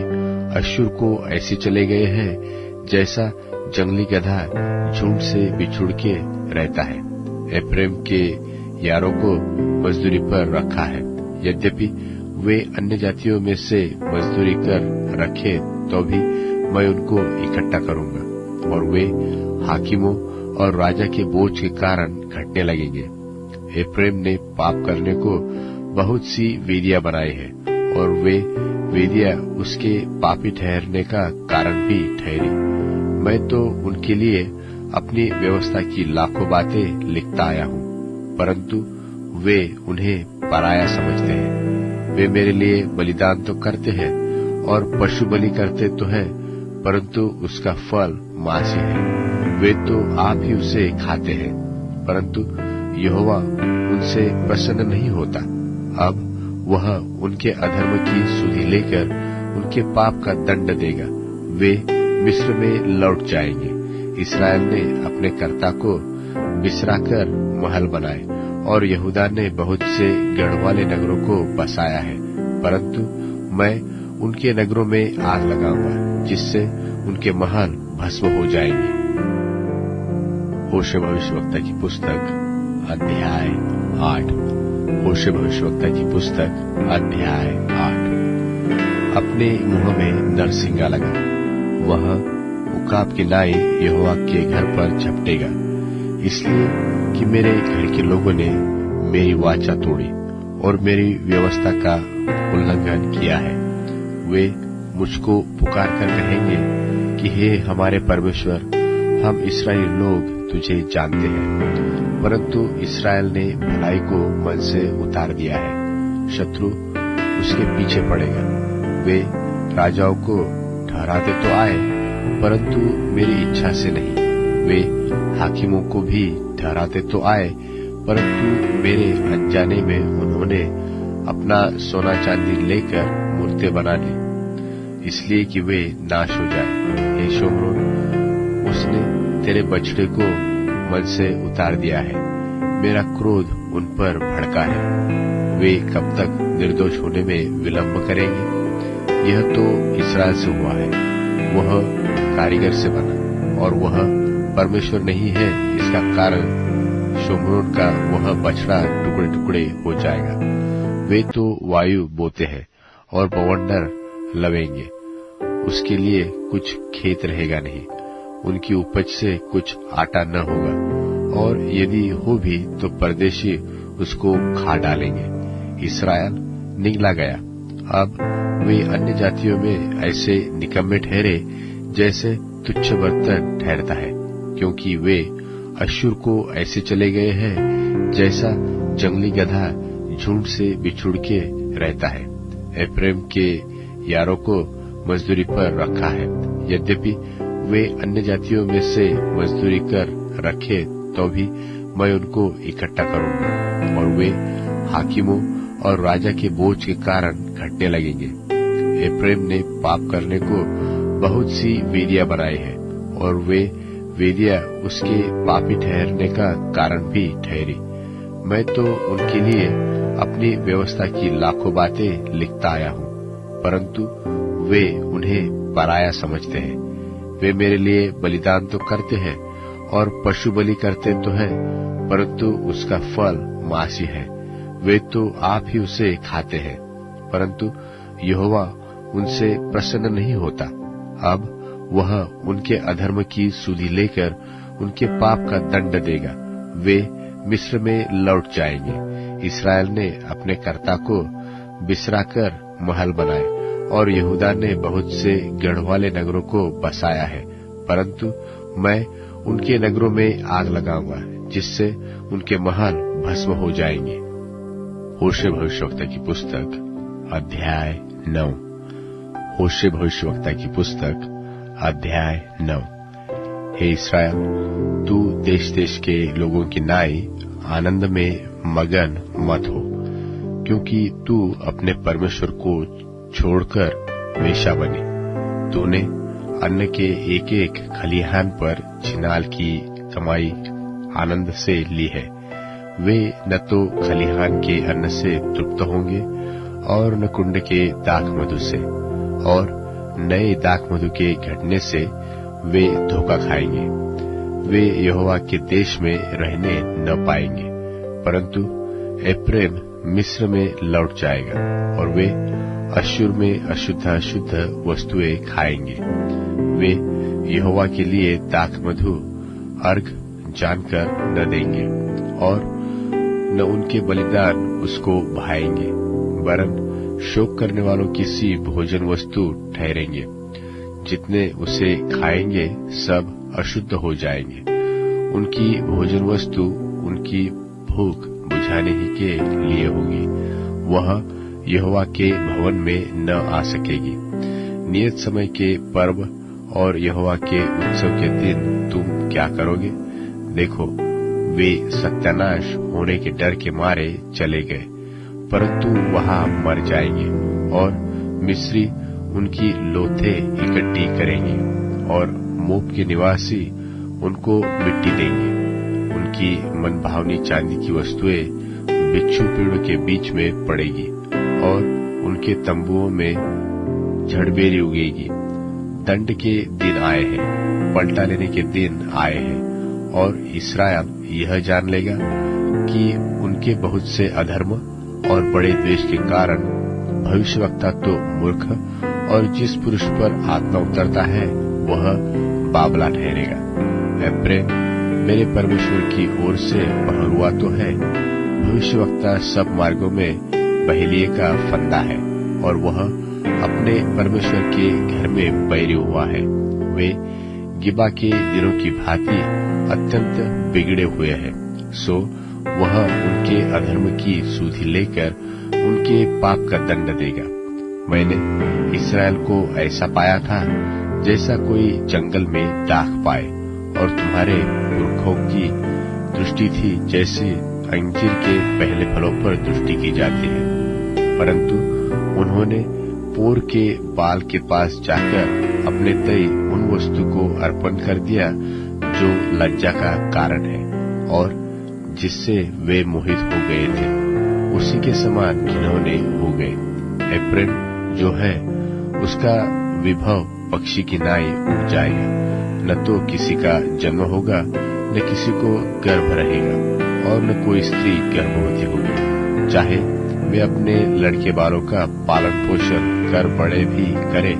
अश्शूर को ऐसे चले गए हैं जैसा जंगली गधा झुंड से बिछुड़ के रहता है। एफ्रेम के यारों को मजदूरी पर रखा है, यद्यपि वे अन्य जातियों में से मजदूरी कर रखे तो भी मैं उनको इकट्ठा करूंगा और वे हाकिमों और राजा के बोझ के कारण घटने लगेंगे। एफ्रेम ने पाप करने को बहुत सी वेदियां बनाई हैं और वे वेदियां उसके पापी ठहरने का कारण भी ठहरी। मैं तो उनके लिए अपनी व्यवस्था की लाखों बातें लिखता आया हूँ, परंतु वे उन्हें पराया समझते हैं। वे मेरे लिए बलिदान तो करते हैं और पशु बलि करते तो हैं, परंतु उसका फल मांसी है। वे तो आप ही उसे खाते हैं, परंतु यहोवा उनसे प्रसन्न नहीं होता। अब वह उनके अधर्म की सुधि लेकर उनके पाप का दंड देगा। वे मिस्र में लौट जाएंगे। इस्राएल ने अपने कर्ता को बिसराकर महल बनाए और यहूदा ने बहुत से गढ़ वाले नगरों को बसाया है, परंतु मैं उनके नगरों में आग लगाऊंगा जिससे उनके महल भस्म हो जाएंगे। होशे भविष्यवक्ता की पुस्तक अध्याय 8। होशे भविष्यवक्ता की पुस्तक अध्याय 8। अपने मुंह में नरसिंगा लगा, वह उकाब की लाई यहोवा के घर पर झपटेगा, इसलिए कि मेरे घर के लोगों ने मेरी वाचा तोड़ी और मेरी व्यवस्था का उल्लंघन किया है। वे मुझको पुकार कर कहेंगे कि हे हमारे परमेश्वर, हम इस्राएली लोग तुझे जानते हैं, परंतु इस्राएल ने भलाई को मन से उतार दिया है। शत्रु उसके पीछे पड़ेगा। वे राजाओं को ठहराते तो आए, परंतु मेरी इच्छा से नहीं। वे हाकिमों को भी ठहराते तो आए, परंतु मेरे अनजाने में उन्होंने अपना सोना चांदी लेकर मूर्तें बना ली, इसलिए कि वे नाश हो जाए। हे शोम्रोन, उसने तेरे बछड़े को मन से उतार दिया है। मेरा क्रोध उन पर भड़का है। वे कब तक निर्दोष होने में विलंब करेंगे? यह तो इस्राएल से हुआ है, वह कारीगर से बना, और वह परमेश्वर नहीं है। इसका कारण शोम्रोन का वह बछड़ा टुकड़े टुकड़े हो जाएगा। वे तो वायु बोते हैं और बवंडर लवेंगे, उसके लिए कुछ खेत रहेगा नहीं, उनकी उपज से कुछ आटा न होगा, और यदि हो भी तो परदेशी उसको खा डालेंगे। इस्राएल निगला गया। अब वे अन्य जातियों में ऐसे निकम्मे ठहरे जैसे तुच्छ बर्तन ठहरता है, क्योंकि वे अश्शूर को ऐसे चले गए हैं जैसा जंगली गधा झुंड से बिछुड़ के रहता है। एफ्रेम के यारों को मजदूरी पर रखा है, यद्यपि वे अन्य जातियों में से मजदूरी कर रखे तो भी मैं उनको इकट्ठा करूंगा, और वे हाकिमों और राजा के बोझ के कारण घटने लगेंगे। एफ्रेम ने पाप करने को बहुत सी वेदियां बनाई है, और वे वेदियां उसके पापी ठहरने का कारण भी ठहरी। मैं तो उनके लिए अपनी व्यवस्था की लाखों बातें लिखता आया हूँ, परंतु वे उन्हें पराया समझते हैं। वे मेरे लिए बलिदान तो करते हैं और पशु बलि करते तो हैं, परंतु उसका फल मांसी है। वे तो आप ही उसे खाते हैं, परंतु यहोवा उनसे प्रसन्न नहीं होता। अब वह उनके अधर्म की सुधि लेकर उनके पाप का दंड देगा। वे मिस्र में लौट जाएंगे। इस्राएल ने अपने कर्ता को बिसराकर महल बनाए, और यहूदा ने बहुत से गढ़ वाले नगरों को बसाया है, परंतु मैं उनके नगरों में आग लगाऊंगा, जिससे उनके महल भस्म हो जाएंगे। होशे भविष्यवक्ता की पुस्तक अध्याय 9। होशे भविष्यवक्ता की पुस्तक अध्याय 9। हे इस्राएल, तू देश देश के लोगों की नाई आनंद में मगन मत हो, क्योंकि तू अपने परमेश्वर को छोड़कर वेश्या बनी। तूने अन्न के एक एक खलिहान पर छिनाल की कमाई आनंद से ली है। वे न तो खलिहान के अन्न से तृप्त होंगे और न कुंड के दाख मधु से, और नए दाख मधु के घटने से वे धोखा खाएंगे। वे यहोवा के देश में रहने न पाएंगे, परंतु एफ्रेम मिस्र में लौट जाएगा, और वे अश्शूर में अशुद्ध वस्तुएं खाएंगे। वे यहोवा के लिए दाख मधु अर्घ जानकर न देंगे, और न उनके बलिदान उसको भाएंगे, वरन शोक करने वालों की सी भोजन वस्तु ठहरेंगे। जितने उसे खाएंगे सब अशुद्ध हो जाएंगे। उनकी भोजन वस्तु उनकी भूख बुझाने ही के लिए होगी। वह यहोवा के भवन में न आ सकेगी। नियत समय के पर्व और यहोवा के उत्सव के दिन तुम क्या करोगे? देखो, वे सत्यानाश होने के डर के मारे चले गए, परंतु वहां मर जाएंगे, और मिस्री उनकी लोथे इकट्ठी करेंगे, और मोप के निवासी उनको मिट्टी देंगे। उनकी मनभावनी चांदी की वस्तुएं बिच्छू पेड़ों के बीच में पड़ेगी, और उनके तंबुओं में झड़बेरी उगेगी। दंड के दिन आए हैं, पलटा लेने के दिन आए हैं, और इस्राएल यह जान लेगा कि उनके बहुत से अधर्म और बड़े द्वेष के कारण भविष्यवक्ता तो मूर्ख, और जिस पुरुष पर आत्मा उतरता है वह बाबला ठहरेगा। एफ्रेम मेरे परमेश्वर की ओर से पहरुआ तो है, भविष्यवक्ता सब मार्गों में बहेलिये का फंदा है, और वह अपने परमेश्वर के घर में बैरी हुआ है। वे गिबा के दिनों की भांति अत्यंत बिगड़े हुए हैं। सो वह उनके अधर्म की सुधि लेकर उनके पाप का दंड देगा। मैंने इस्राएल को ऐसा पाया था जैसा कोई जंगल में दाख पाए, और तुम्हारे पुरखों की दृष्टि थी जैसे अंजीर के पहले फलों पर दृष्टि की जाती है। परंतु उन्होंने पोर के बाल के पास जाकर अपने तय उन वस्तु को अर्पण कर दिया जो लज्जा का कारण है और जिससे वे मोहित हो गए थे। उसी के समान घिनौने हो गए। एप्रैम जो है उसका विभव पक्षी की नाई उड़ जाएगा, न तो किसी का जन्म होगा, न किसी को गर्भ रहेगा, और न कोई स्त्री गर्भवती होगी। चाहे वे अपने लड़के बालों का पालन पोषण कर बड़े भी करे,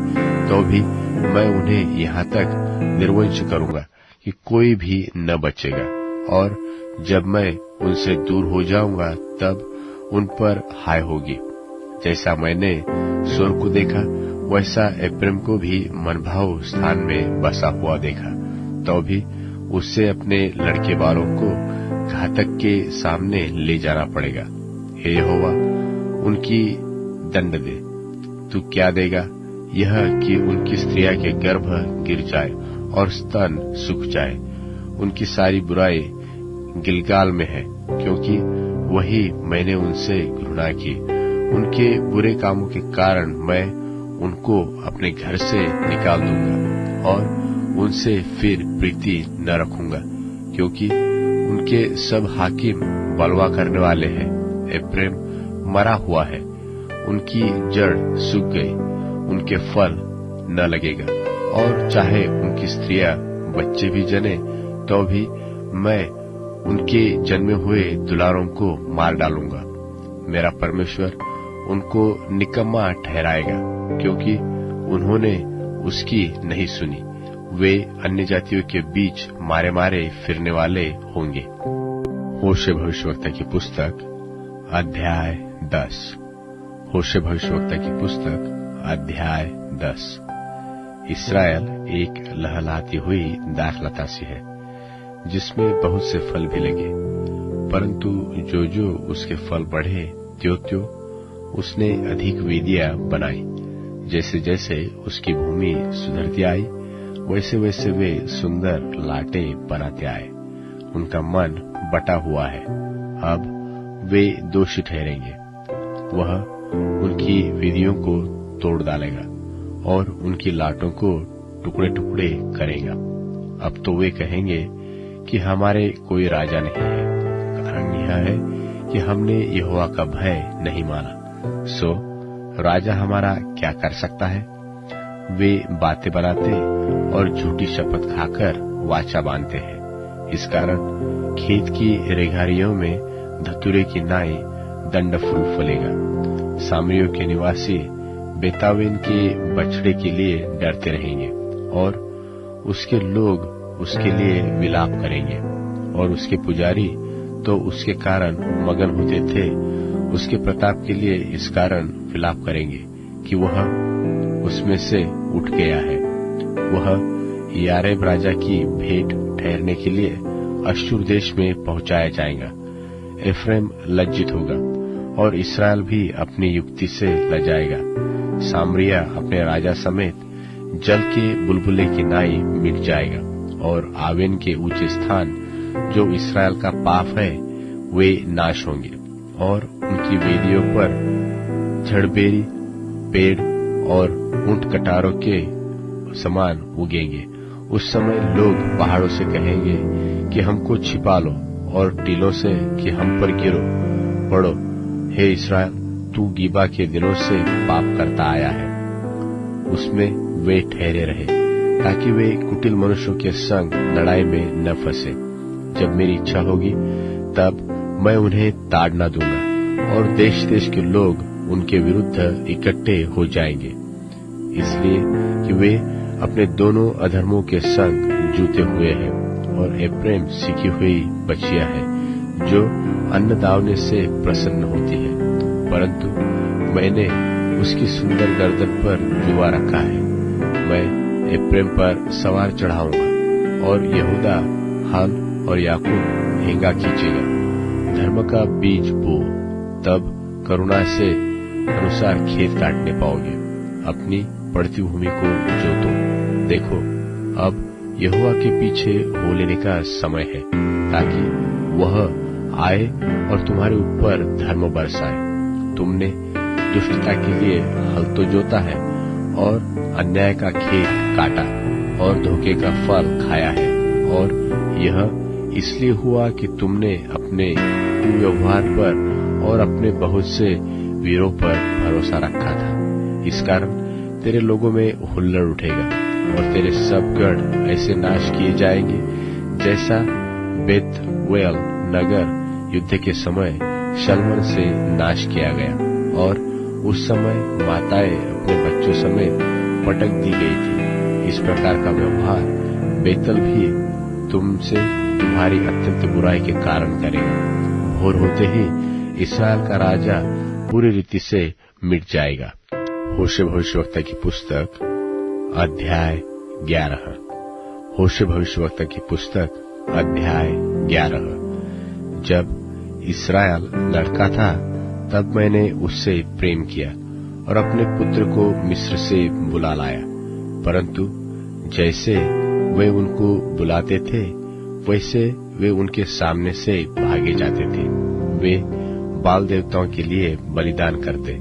तो भी मैं उन्हें यहाँ तक निर्वंश करूंगा कि कोई भी न बचेगा। और जब मैं उनसे दूर हो जाऊंगा तब उन पर हाय होगी। जैसा मैंने सोर को देखा वैसा एप्रैम को भी मनभाव स्थान में बसा हुआ देखा, तो भी उससे अपने लड़के बालों को घातक के सामने ले जाना पड़ेगा। हे यहोवा, उनकी दंड दे। तू क्या देगा? यह कि उनकी स्त्रियां के गर्भ गिर जाए और स्तन सूख जाए। उनकी सारी बुराई गिलगाल में है, क्योंकि वही मैंने उनसे घृणा की। उनके बुरे कामों के कारण मैं उनको अपने घर से निकाल दूंगा और उनसे फिर प्रीति न रखूंगा, क्योंकि उनके सब हाकिम बलवा करने वाले हैं। एप्रैम मरा हुआ है, उनकी जड़ सूख गई, उनके फल न लगेगा। और चाहे उनकी स्त्रियां बच्चे भी जने, तो भी मैं उनके जन्मे हुए दुलारों को मार डालूंगा। मेरा परमेश्वर उनको निकम्मा ठहराएगा, क्योंकि उन्होंने उसकी नहीं सुनी। वे अन्य जातियों के बीच मारे मारे फिरने वाले होंगे। होशे भविष्यवक्ता की पुस्तक अध्याय 10। होशे भविष्यवक्ता की पुस्तक अध्याय 10। इस्राएल एक लहलहाती हुई दाखलता सी है, जिसमें बहुत से फल भी लगे, परंतु जो जो उसके फल बढ़े त्यों त्यों उसने अधिक वेदियां बनाई। जैसे जैसे उसकी भूमि सुधरती आई, वैसे वैसे वे सुंदर लाटे बनाते आए। उनका मन बटा हुआ है, अब वे दोषी ठहरेंगे। वह उनकी विधियों को तोड़ डालेगा और उनकी लाटों को टुकड़े टुकड़े करेगा। अब तो वे कहेंगे कि हमारे कोई राजा नहीं है। कारण यह है कि हमने यहोवा का भय नहीं माना। सो राजा हमारा क्या कर सकता है? वे बातें बनाते और झूठी शपथ खाकर वाचा बांधते हैं। इस कारण खेत की रेघारियों में धतूरे की नाई दंड फूल फलेगा। सामरियों के निवासी बेतावेन के बछड़े के लिए डरते रहेंगे, और उसके लोग उसके लिए विलाप करेंगे। और उसके पुजारी तो उसके कारण मगन होते थे, उसके प्रताप के लिए इस कारण विलाप करेंगे कि वह उसमें से उठ गया है। वह यारेब राजा की भेंट ठहरने के लिए अश्शूर देश में पहुंचाया जाएगा। एफ्रेम लज्जित होगा और इस्राएल भी अपनी युक्ति से लजाएगा। सामरिया अपने राजा समेत जल के बुलबुले की नाई मिट जाएगा, और आवेन के ऊंचे स्थान जो इस्राएल का पाप है वे नाश होंगे, और उनकी वेदियों पर झड़बेरी पेड़ और ऊंट कटारों के समान उगेंगे। उस समय लोग पहाड़ों से कहेंगे कि हमको छिपा लो, और टीलों से कि हम पर गिरो पड़ो। हे इस्राएल, तू गिबा के दिनों से पाप करता आया है। उसमें वे ठहरे रहे, ताकि वे कुटिल मनुष्यों के संग लड़ाई में न फंसे। जब मेरी इच्छा होगी तब मैं उन्हें ताड़ न दूंगा, और देश देश के लोग उनके विरुद्ध इकट्ठे हो जाएंगे, इसलिए कि वे अपने दोनों अधर्मों के संग जूते हुए हैं। और एप्रैम सीखी हुई बछिया है, जो अन्न दावने से प्रसन्न होती है, परंतु मैंने उसकी सुंदर गर्दन पर जुआ रखा है। मैं एप्रैम पर सवार चढ़ाऊंगा और यहूदा हल और याकूब हेंगा खींचेगा। धर्म का बीज बो, तब करुणा से अनुसार खेत काटने पाओगे। अपनी पड़ती भूमि को जोतो। देखो, अब यहोवा के पीछे हो लेने का समय है, ताकि वह आए और तुम्हारे ऊपर धर्म बरसाए। तुमने दुष्टता के लिए हल तो जोता है और अन्याय का खेत काटा और धोखे का फल खाया है, और यह इसलिए हुआ कि तुमने अपने व्यवहार पर और अपने बहुत से वीरों पर भरोसा रखा था। इस कारण तेरे लोगों में हुल्लड़ उठेगा और तेरे सब गढ़ ऐसे नाश किए जाएंगे जैसा बेतवेल नगर युद्ध के समय शलमन से नाश किया गया, और उस समय माताएं अपने बच्चों समेत पटक दी गई थी। इस प्रकार का व्यवहार बेतल भी तुमसे तुम्हारी अत्यंत बुराई के कारण करेगा। भोर होते ही इस्राएल का राजा पूरी रीति से मिट जाएगा। होशे भविष्यवक्ता की पुस्तक अध्याय 11। होशे भविष्यवक्ता की पुस्तक अध्याय 11। जब इस्राएल लड़का था तब मैंने उससे प्रेम किया और अपने पुत्र को मिस्र से बुला लाया, परंतु जैसे वे उनको बुलाते थे वैसे वे उनके सामने से भागे जाते थे। वे बाल देवताओं के लिए बलिदान करते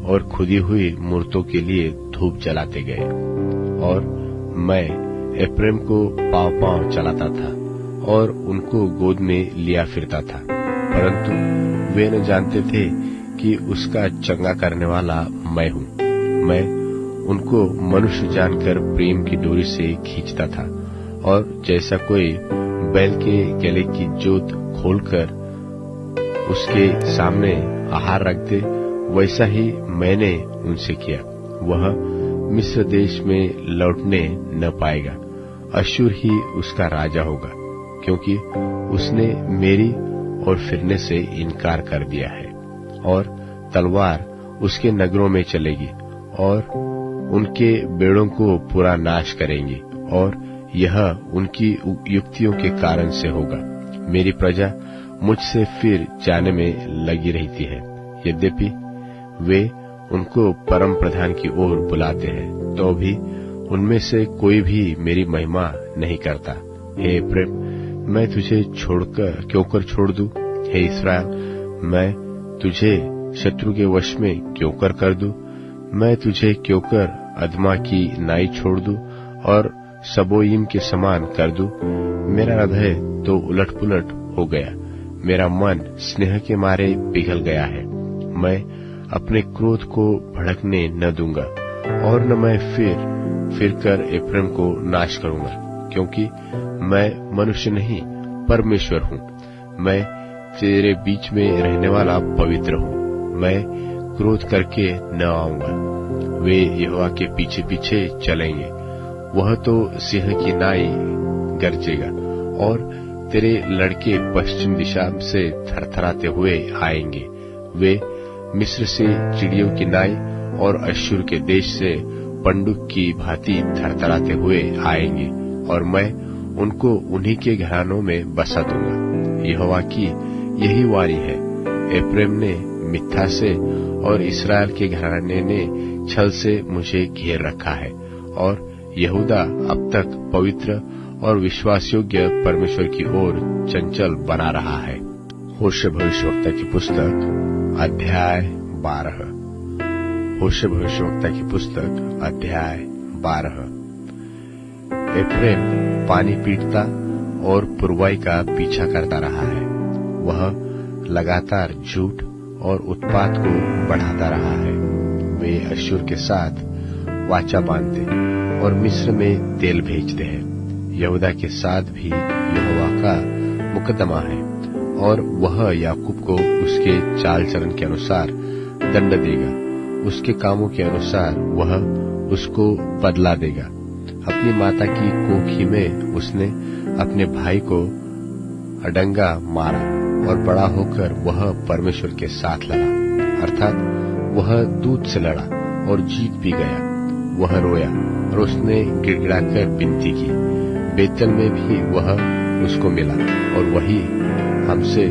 और खुदी हुई मूर्तों के लिए धूप जलाते गए, और मैं एप्रैम को पांव-पांव चलाता था और उनको गोद में लिया फिरता था, परंतु वे न जानते थे कि उसका चंगा करने वाला मैं हूँ। मैं उनको मनुष्य जानकर प्रेम की डोरी से खींचता था, और जैसा कोई बैल के गले की जोत खोलकर उसके सामने आहार रख दे, वैसा ही मैंने उनसे किया। वह मिस्र देश में लौटने न पाएगा, अश्शूर ही उसका राजा होगा, क्योंकि उसने मेरी और फिरने से इनकार कर दिया है। और तलवार उसके नगरों में चलेगी और उनके बेड़ों को पूरा नाश करेंगी, और यह उनकी युक्तियों के कारण से होगा। मेरी प्रजा मुझसे फिर जाने में लगी रहती है, यद्यपि वे उनको परम प्रधान की ओर बुलाते हैं, तो भी उनमें से कोई भी मेरी महिमा नहीं करता। हे प्रेम, मैं तुझे क्यों कर छोड़ दूं? हे इस्राएल, मैं तुझे शत्रु के वश में क्यों कर दूं? मैं तुझे क्यों कर अदमा की नाई छोड़ दूं और सबोईम के समान कर दूं? मेरा हृदय तो उलट-पुलट हो गया, मेरा मन स्नेह के मारे पिघल गया है। मैं अपने क्रोध को भड़कने न दूंगा, और न मैं फिर कर एप्रैम को नाश करूंगा, क्योंकि मैं मनुष्य नहीं परमेश्वर हूँ। मैं तेरे बीच में रहने वाला पवित्र हूँ। मैं क्रोध करके न आऊंगा। वे यहोवा के पीछे पीछे चलेंगे, वह तो सिंह की नाई गरजेगा, और तेरे लड़के पश्चिम दिशा से थरथराते हुए आएंगे। वे मिस्र से चिड़ियों की नाई और अश्शूर के देश से पंडुक की भांति थरथराते हुए आएंगे, और मैं उनको उन्हीं के घरानों में बसा दूंगा। यहोवा की यही वाणी है। एप्रैम ने मिथ्या से और इस्राएल के घराने ने छल से मुझे घेर रखा है, और यहूदा अब तक पवित्र और विश्वास योग्य परमेश्वर की ओर चंचल बना रहा है। होशे भविष्यवक्ता की पुस्तक अध्याय 12। होशे भविष्यवक्ता की पुस्तक अध्याय 12। एप्रैम पानी पीटता और पुरवाई का पीछा करता रहा है। वह लगातार झूठ और उत्पात को बढ़ाता रहा है। वे अश्शूर के साथ वाचा बांधते और मिस्र में तेल भेजते हैं। यहूदा के साथ भी यहोवा का मुकदमा है, और वह याकूब को उसके चाल चलन के अनुसार दंड देगा। उसके कामों के अनुसार वह उसको बदला देगा। अपनी माता की कोख ही में उसने अपने भाई को अडंगा मारा, और बड़ा होकर वह परमेश्वर के साथ लड़ा, अर्थात वह दूत से लड़ा और जीत भी गया। वह रोया और उसने गिड़गिड़ाकर विनती की, बेतल में भी वह उसको मिला और वही हमसे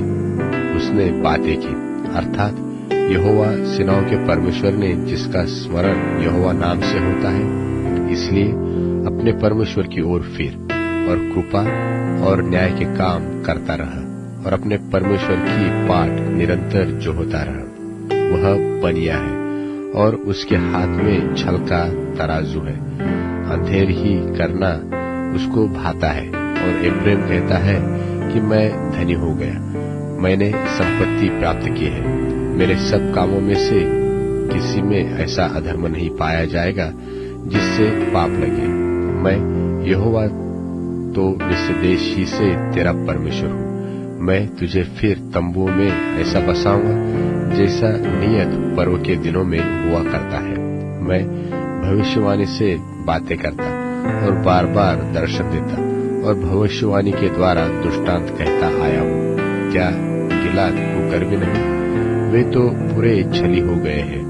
उसने बातें की, अर्थात यहोवा सेनाओं के परमेश्वर ने, जिसका स्मरण यहोवा नाम से होता है। इसलिए अपने परमेश्वर की ओर फिर और कृपा और न्याय के काम करता रहा और अपने परमेश्वर की बाट निरंतर जो होता रहा। वह बनिया है और उसके हाथ में छल का तराजू है। अंधेर ही करना उसको भाता है और एफ्रेम कहता है कि मैं धनी हो गया, मैंने संपत्ति प्राप्त की है। मेरे सब कामों में से किसी में ऐसा अधर्म नहीं पाया जाएगा जिससे पाप लगे। मैं यहोवा तो मिस्र देश ही से तेरा परमेश्वर हूँ। मैं तुझे फिर तंबुओं में ऐसा बसाऊंगा जैसा नियत पर्व के दिनों में हुआ करता है। मैं भविष्यवाणी से बातें करता और बार बार दर्शन देता और भविष्यवाणी के द्वारा दृष्टांत कहता आया हूँ। क्या गिलाद कुकर्मी नहीं? वे तो पूरे छली हो गए हैं।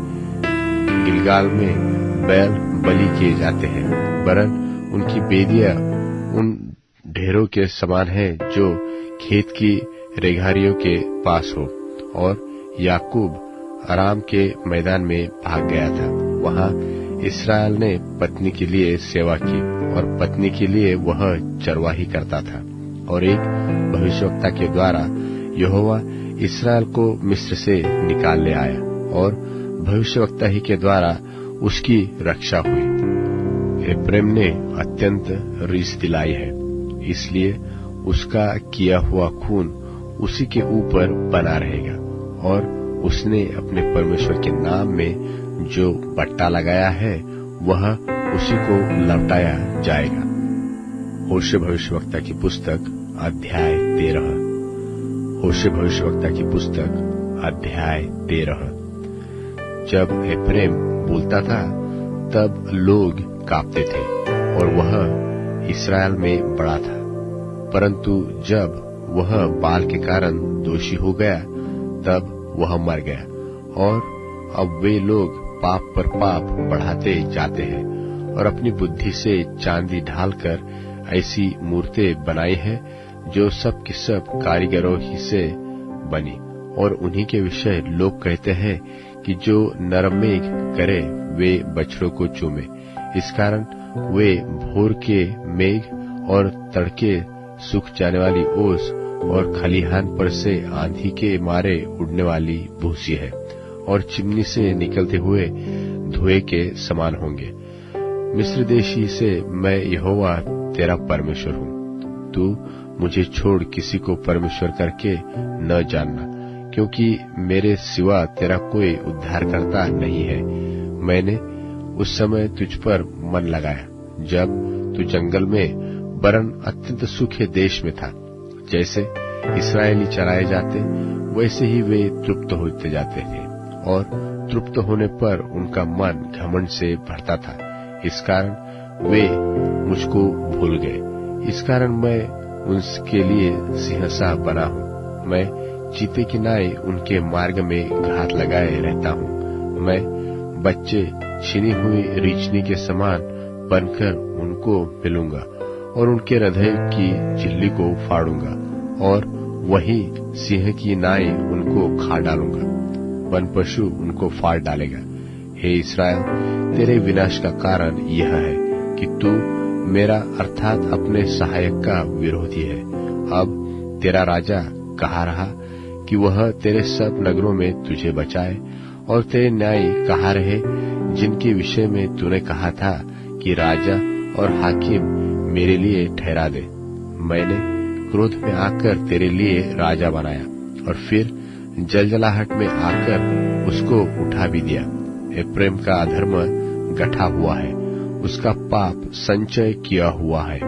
गिलगाल में बैल बलि किए जाते हैं, वरन उनकी बेदियां उन ढेरों के समान है जो खेत की रेघारियों के पास हो। और याकूब अराम के मैदान में भाग गया था। वहां इस्राएल ने पत्नी के लिए सेवा की और पत्नी के लिए वह चरवाही करता था। और एक भविष्यवक्ता के द्वारा यहोवा इस्राएल को मिस्र से निकाल ले आया और भविष्यवक्ता ही के द्वारा उसकी रक्षा हुई। एफ्रेम ने अत्यंत रीस दिलाई है, इसलिए उसका किया हुआ खून उसी के ऊपर बना रहेगा और उसने अपने परमेश्वर के नाम में जो बट्टा लगाया है वह उसी को लौटाया जाएगा। होशे भविष्यवक्ता की पुस्तक अध्याय 13। होशे भविष्यवक्ता की पुस्तक अध्याय 13। जब एफ्रेम बोलता था तब लोग कांपते थे और वह इस्राएल में बड़ा था, परंतु जब वह बाल के कारण दोषी हो गया तब वह मर गया। और अब वे लोग पाप पर पाप बढ़ाते जाते हैं और अपनी बुद्धि से चांदी ढालकर ऐसी मूर्तें बनाई है जो सब की सब कारीगरों ही से बनी। और उन्हीं के विषय लोग कहते हैं कि जो नरमेघ करे वे बछड़ों को चूमे। इस कारण वे भोर के मेघ और तड़के सूख जाने वाली ओस और खलिहान पर से आंधी के मारे उड़ने वाली भूसी है और चिमनी से निकलते हुए धुएं के समान होंगे। मिस्र देशी से मैं यहोवा तेरा परमेश्वर हूँ। तू मुझे छोड़ किसी को परमेश्वर करके न जानना, क्योंकि मेरे सिवा तेरा कोई उद्धारकर्ता नहीं है। मैंने उस समय तुझ पर मन लगाया जब तू जंगल में वरन अत्यंत सूखे देश में था। जैसे इस्राएली चराए जाते वैसे ही वे तृप्त होते जाते थे और तृप्त होने पर उनका मन घमंड से भरता था। इस कारण वे मुझको भूल गए। इस कारण मैं उनके लिए सिंहसा बना हूँ। मैं चीते की नाई उनके मार्ग में घात लगाए रहता हूँ। मैं बच्चे छिनी हुई रीछनी के समान बनकर उनको मिलूंगा और उनके हृदय की झिल्ली को फाड़ूंगा और वही सिंह की नाई उनको खा डालूंगा। वन पशु उनको फाड़ डालेगा। हे इस्राएल, तेरे विनाश का कारण यह है कि तू मेरा अर्थात अपने सहायक का विरोधी है। अब तेरा राजा कहाँ रहा कि वह तेरे सब नगरों में तुझे बचाए, और तेरे न्यायी कहाँ रहे जिनके विषय में तूने कहा था कि राजा और हाकिम मेरे लिए ठहरा दे। मैंने क्रोध में आकर तेरे लिए राजा बनाया और फिर जलजलाहट में आकर उसको उठा भी दिया। एफ्रेम का अधर्म गठा हुआ है, उसका पाप संचय किया हुआ है।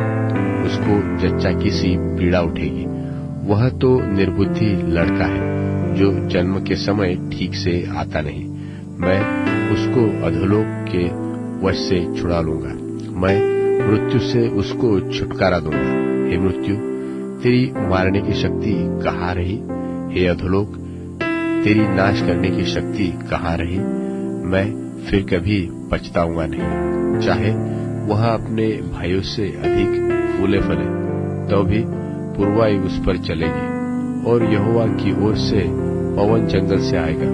उसको जच्चा की सी पीड़ा उठेगी। वह तो निर्बुद्धि लड़का है जो जन्म के समय ठीक से आता नहीं। मैं उसको अधोलोक के वश से छुड़ा लूंगा। मैं मृत्यु से उसको छुटकारा दूंगा। हे मृत्यु, तेरी मारने की शक्ति कहाँ रही? हे अधोलोक, तेरी नाश करने की शक्ति कहाँ रही? मैं फिर कभी पछताऊंगा नहीं, चाहे वह अपने भाइयों से अधिक फूले फले, तो भी पुरवाई उस पर चलेगी। और यहोवा की ओर से पवन जंगल से आएगा,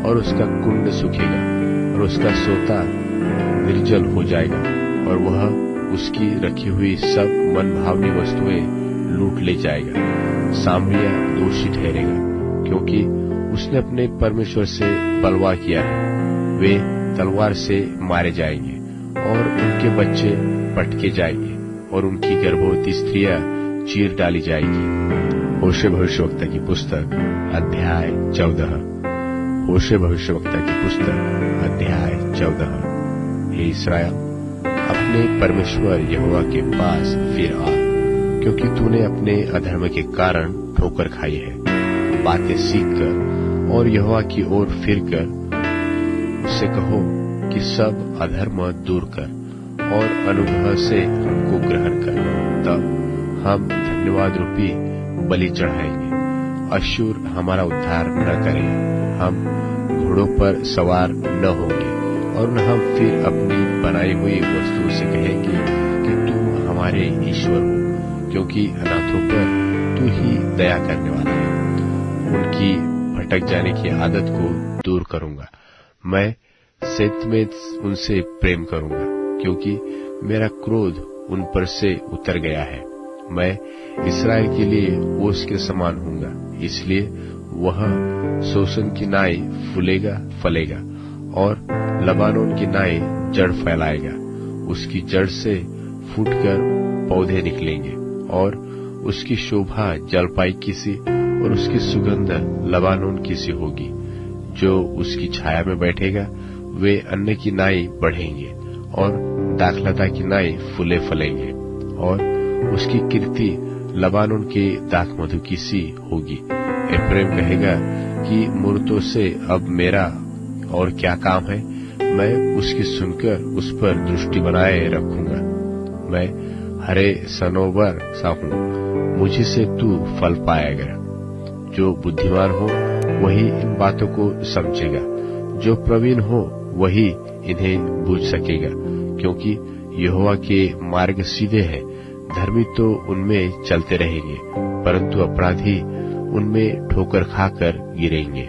और उसका कुंड सूखेगा, और उसका सोता निर्जल हो जाएगा, और वह उसकी रखी हुई सब मनभावनी वस्तुएं लूट ले जाएगा। सामरिया दोषी ठहरेगा, क्योंकि उसने अपने परमेश्वर से बलवा किया है। वे तलवार से मारे जाएंगे, और उनके बच्चे पटके जाएंगे, और उनकी गर्भवती स्त्रियां चीर डाली जाएगी। होशे भविष्यवक्ता की पुस्तक अध्याय 14। होशे भविष्यवक्ता की पुस्तक अध्याय 14। हे इस्राएल, अपने परमेश्वर यहोवा के पास फिर आ, क्योंकि तूने अपने अधर्म के कारण ठोकर खाई है। बातें सीखकर और यहोवा की ओर फिरकर उससे कहो कि सब अधर्म दूर कर और अनुग्रह से हमको ग्रहण कर, तब हम धन्यवाद रूपी बलि चढ़ाएंगे। अश्शूर हमारा उद्धार न करेगा, हम घोड़ों पर सवार न होंगे, और न हम फिर अपनी बनाई हुई वस्तुओं से कहेंगे कि तुम हमारे ईश्वर हो, क्योंकि अनाथों पर तू ही दया करने वाला है। उनकी भटक जाने की आदत को दूर करूंगा। मैं सत्यमेत उनसे प्रेम करूंगा, क्योंकि मेरा क्रोध उन पर से उतर गया है। मैं इस्राएल के लिए ओस के समान हूंगा, इसलिए वह सोसन की नाई फूलेगा फलेगा, और लबानोन की नाई जड़ फैलाएगा। उसकी जड़ से फूटकर पौधे निकलेंगे, और उसकी शोभा जलपाई की सी और उसकी सुगंध लबानोन की सी होगी। जो उसकी छाया में बैठेगा वे अन्न की नाई बढ़ेंगे, और दाखलता की नाई फूले फलेंगे, और उसकी कीर्ति लबानोन के दाख मधु की सी होगी। एफ्रेम कहेगा कि मूर्तों से अब मेरा और क्या काम है। मैं उसकी सुनकर उस पर दृष्टि बनाए रखूंगा। मैं हरे सनोवर सा हूं, मुझी से तू फल पाएगा। जो बुद्धिमान हो वही इन बातों को समझेगा, जो प्रवीण हो वही इन्हें बूझ सकेगा, क्योंकि यहोवा के मार्ग सीधे हैं। धर्मी तो उनमें चलते रहेंगे, परंतु अपराधी उनमें ठोकर खाकर गिरेंगे।